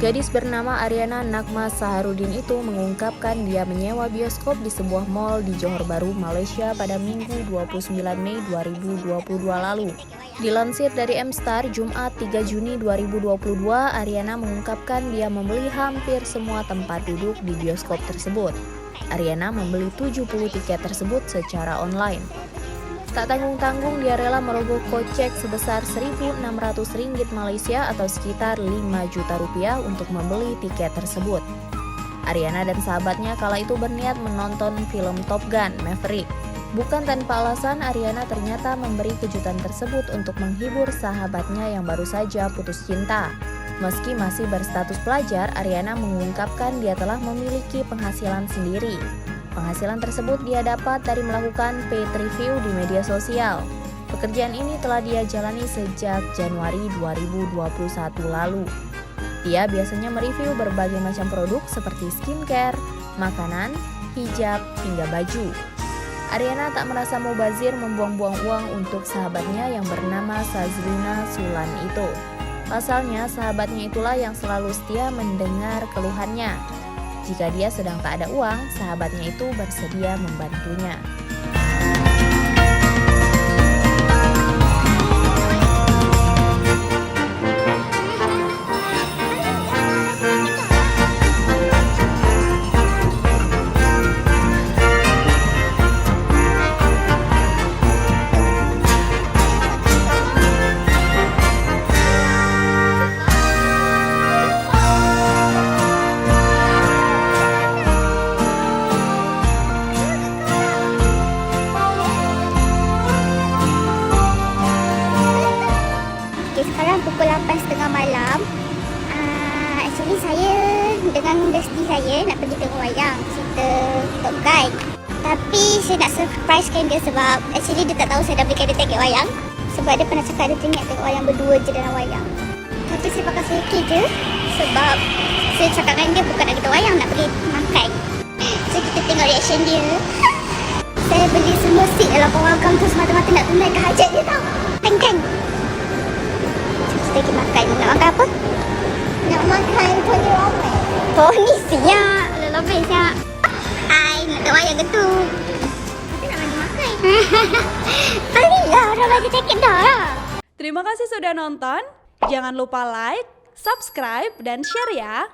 Gadis bernama Aryana Nagma Saharudin itu mengungkapkan dia menyewa bioskop di sebuah mal di Johor Bahru, Malaysia pada Minggu 29 Mei 2022 lalu. Dilansir dari Mstar, Jumat 3 Juni 2022, Aryana mengungkapkan dia membeli hampir semua tempat duduk di bioskop tersebut. Aryana membeli 70 tiket tersebut secara online. Tak tanggung-tanggung dia rela merogoh kocek sebesar Rp1.600 Malaysia atau sekitar 5 juta rupiah untuk membeli tiket tersebut. Aryana dan sahabatnya kala itu berniat menonton film Top Gun Maverick. Bukan tanpa alasan, Aryana ternyata memberi kejutan tersebut untuk menghibur sahabatnya yang baru saja putus cinta. Meski masih berstatus pelajar, Aryana mengungkapkan dia telah memiliki penghasilan sendiri. Penghasilan tersebut dia dapat dari melakukan paid review di media sosial. Pekerjaan ini telah dia jalani sejak Januari 2021 lalu. Dia biasanya mereview berbagai macam produk seperti skincare, makanan, hijab, hingga baju. Aryana tak merasa mubazir membuang-buang uang untuk sahabatnya yang bernama Sazrina Sulan itu. Pasalnya, sahabatnya itulah yang selalu setia mendengar keluhannya. Jika dia sedang tak ada uang, sahabatnya itu bersedia membantunya. Sekarang pukul 8.30 malam. Actually saya dengan bestie saya nak pergi tengok wayang cerita Top Gun. Tapi saya nak surprisekan dia sebab actually dia tak tahu saya dah belikan dia tiket wayang. Sebab dia pernah cakap dia teringat tengok wayang berdua je dalam wayang. Tapi saya pakai selfie je sebab saya cakap dengan dia bukan nak kita wayang, nak pergi makan. So kita tengok reaction dia. Saya beli semua seat dalam pawagam tu semata-mata nak tunaikan hajat dia tau. Kan? Kita makan. Nak makan apa? Nak makan Tony Robbins. Tony siap. Robbins siap. Hai, nak tengok wayang ke tu? Kita nak bagi makan. Belilah, orang bagi tiket dah lah. Terima kasih sudah nonton. Jangan lupa like, subscribe, dan share ya.